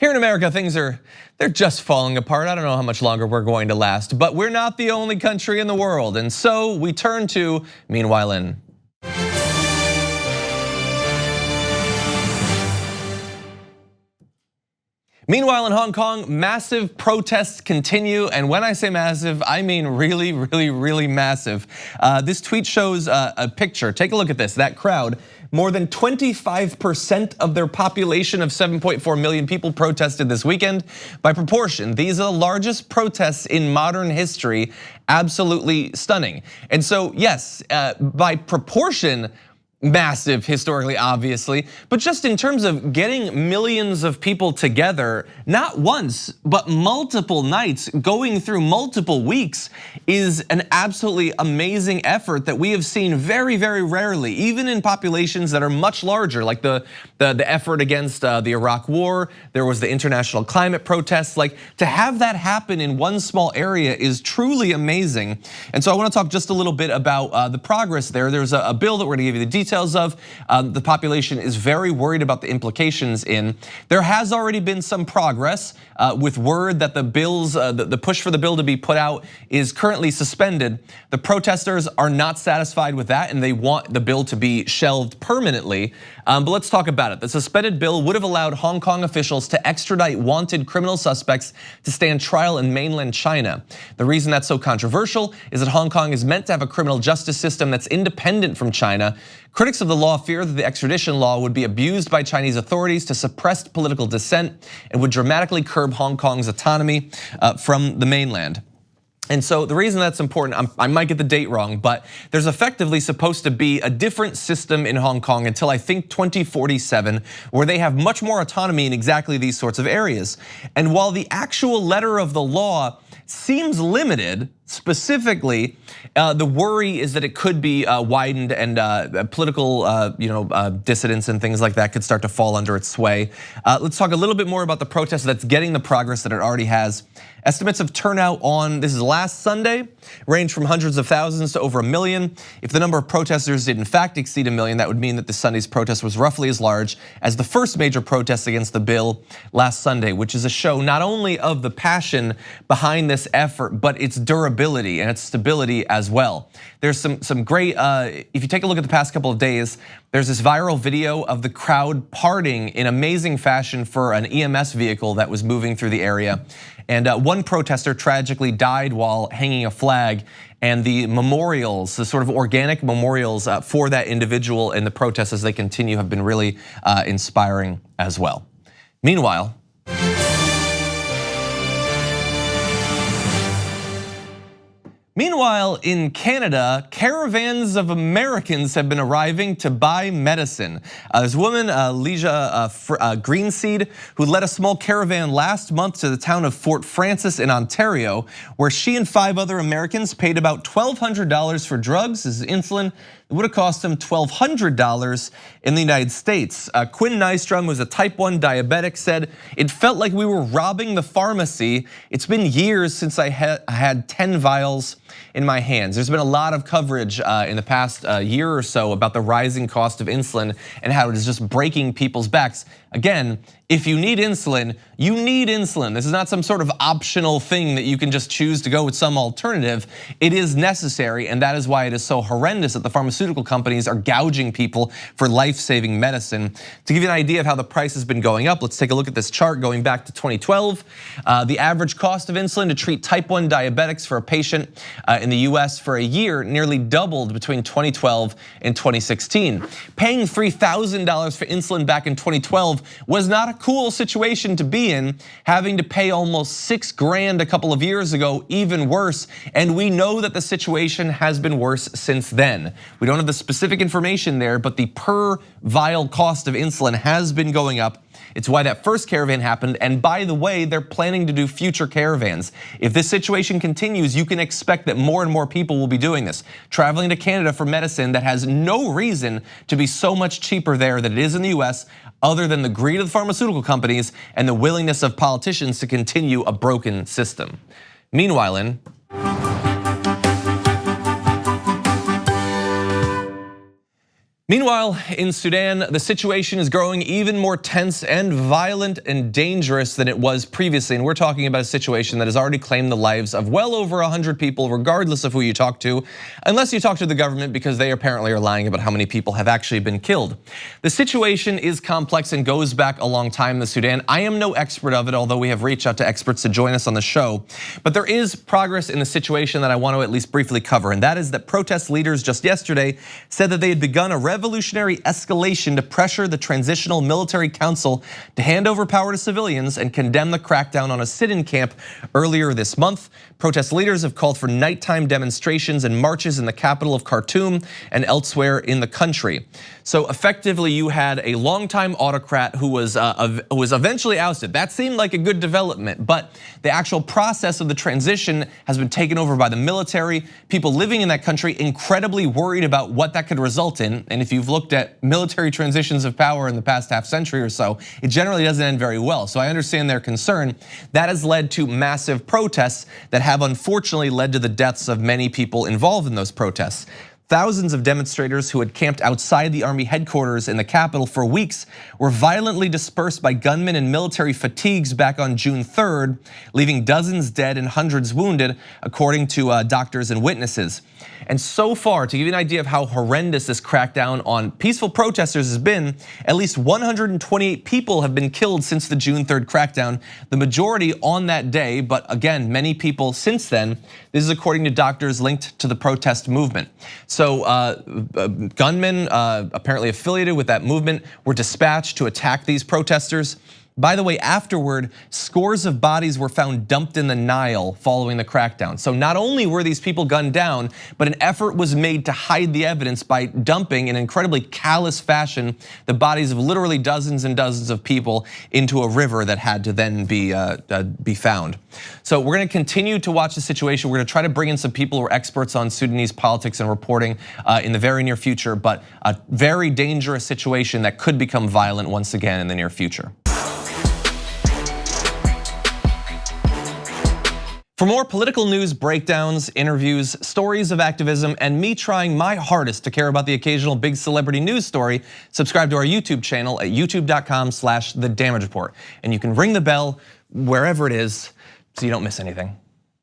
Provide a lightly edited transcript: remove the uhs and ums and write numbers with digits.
Here in America, they're just falling apart. I don't know how much longer we're going to last, but we're not the only country in the world. And so we turn to Meanwhile in. Meanwhile, in Hong Kong, massive protests continue. And when I say massive, I mean really, really, really massive. This tweet shows a picture. Take a look at this, that crowd. More than 25% of their population of 7.4 million people protested this weekend. By proportion, these are the largest protests in modern history. Absolutely stunning. And so, yes, by proportion, massive historically, obviously, but just in terms of getting millions of people together, not once, but multiple nights, going through multiple weeks, is an absolutely amazing effort that we have seen very, very rarely, even in populations that are much larger, like the effort against the Iraq war. There was the international climate protests. Like, to have that happen in one small area is truly amazing. And so I want to talk just a little bit about the progress there. There's a bill that we're going to give you the details of. The population is very worried about the implications in. There has already been some progress with word that the push for the bill to be put out is currently suspended. The protesters are not satisfied with that and they want the bill to be shelved permanently. But let's talk about it. The suspended bill would have allowed Hong Kong officials to extradite wanted criminal suspects to stand trial in mainland China. The reason that's so controversial is that Hong Kong is meant to have a criminal justice system that's independent from China. Critics of the law fear that the extradition law would be abused by Chinese authorities to suppress political dissent and would dramatically curb Hong Kong's autonomy from the mainland. And so the reason that's important, I might get the date wrong, but there's effectively supposed to be a different system in Hong Kong until I think 2047, where they have much more autonomy in exactly these sorts of areas. And while the actual letter of the law seems limited, specifically, the worry is that it could be widened and political dissidents and things like that could start to fall under its sway. Let's talk a little bit more about the protest that's getting the progress that it already has. Estimates of turnout on, this is last Sunday, range from hundreds of thousands to over 1 million. If the number of protesters did in fact exceed 1 million, that would mean that this Sunday's protest was roughly as large as the first major protest against the bill last Sunday, which is a show not only of the passion behind this effort, but its durability and its stability as well. There's some great, if you take a look at the past couple of days, there's this viral video of the crowd parting in amazing fashion for an EMS vehicle that was moving through the area. And one protester tragically died while hanging a flag, and the memorials, the sort of organic memorials for that individual and the protests as they continue have been really inspiring as well. Meanwhile, in Canada, caravans of Americans have been arriving to buy medicine. There's a woman, Lija Greenseid, who led a small caravan last month to the town of Fort Frances in Ontario, where she and 5 other Americans paid about $1,200 for drugs. This is insulin. It would have cost them $1,200 in the United States. Quinn Nystrom, who's a type 1 diabetic, said, "It felt like we were robbing the pharmacy. It's been years since I had 10 vials in my hands." There's been a lot of coverage in the past year or so about the rising cost of insulin and how it is just breaking people's backs. Again, if you need insulin, you need insulin. This is not some sort of optional thing that you can just choose to go with some alternative. It is necessary, and that is why it is so horrendous that the pharmaceutical companies are gouging people for life-saving medicine. To give you an idea of how the price has been going up, let's take a look at this chart going back to 2012. The average cost of insulin to treat type 1 diabetics for a patient in the US for a year nearly doubled between 2012 and 2016. Paying $3,000 for insulin back in 2012 was not a cool situation to be in. Having to pay almost $6 grand a couple of years ago, even worse. And we know that the situation has been worse since then. We don't have the specific information there, but the per vial cost of insulin has been going up. It's why that first caravan happened, and by the way, they're planning to do future caravans. If this situation continues, you can expect that more and more people will be doing this. Traveling to Canada for medicine that has no reason to be so much cheaper there than it is in the US, other than the greed of the pharmaceutical companies and the willingness of politicians to continue a broken system. Meanwhile, in Meanwhile, in Sudan, the situation is growing even more tense and violent and dangerous than it was previously. And we're talking about a situation that has already claimed the lives of well over 100 people, regardless of who you talk to, unless you talk to the government, because they apparently are lying about how many people have actually been killed. The situation is complex and goes back a long time in the Sudan. I am no expert of it, although we have reached out to experts to join us on the show. But there is progress in the situation that I want to at least briefly cover, and that is that protest leaders just yesterday said that they had begun a revolutionary escalation to pressure the Transitional Military Council to hand over power to civilians and condemn the crackdown on a sit-in camp earlier this month. Protest leaders have called for nighttime demonstrations and marches in the capital of Khartoum and elsewhere in the country. So effectively, you had a longtime autocrat who was eventually ousted. That seemed like a good development, but the actual process of the transition has been taken over by the military. People living in that country incredibly worried about what that could result in. And if you've looked at military transitions of power in the past half century or so, it generally doesn't end very well. So I understand their concern. That has led to massive protests that have unfortunately led to the deaths of many people involved in those protests. Thousands of demonstrators who had camped outside the army headquarters in the capital for weeks were violently dispersed by gunmen and military fatigues back on June 3rd, leaving dozens dead and hundreds wounded, according to doctors and witnesses. And so far, to give you an idea of how horrendous this crackdown on peaceful protesters has been, at least 128 people have been killed since the June 3rd crackdown, the majority on that day, but again, many people since then. This is according to doctors linked to the protest movement. So gunmen apparently affiliated with that movement were dispatched to attack these protesters. By the way, afterward, scores of bodies were found dumped in the Nile following the crackdown. So not only were these people gunned down, but an effort was made to hide the evidence by dumping in incredibly callous fashion the bodies of literally dozens and dozens of people into a river that had to then be found. So we're gonna continue to watch the situation. We're gonna try to bring in some people who are experts on Sudanese politics and reporting in the very near future, but a very dangerous situation that could become violent once again in the near future. For more political news, breakdowns, interviews, stories of activism, and me trying my hardest to care about the occasional big celebrity news story, subscribe to our YouTube channel at youtube.com/thedamagereport. And you can ring the bell wherever it is so you don't miss anything.